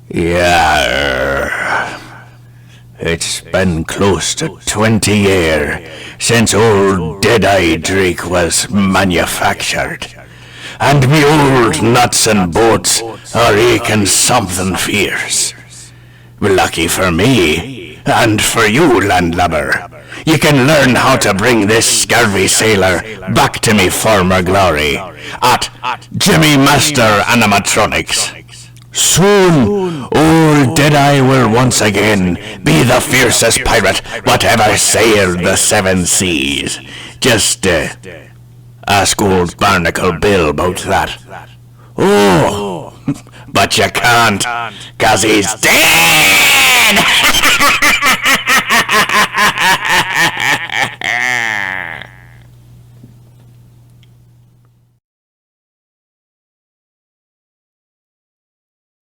Yeah, it's been close to 20 years since old Deadeye Drake was manufactured, and me old nuts and bolts are aching something fierce. Lucky for me, and for you, landlubber, you can learn how to bring this scurvy sailor back to me former glory at Jimmy Master Animatronics. Soon, old Deadeye will once again be the fiercest pirate whatever sailed the seven seas. Just ask old Barnacle Bill about that. Oh, but you can't, 'cause he's dead!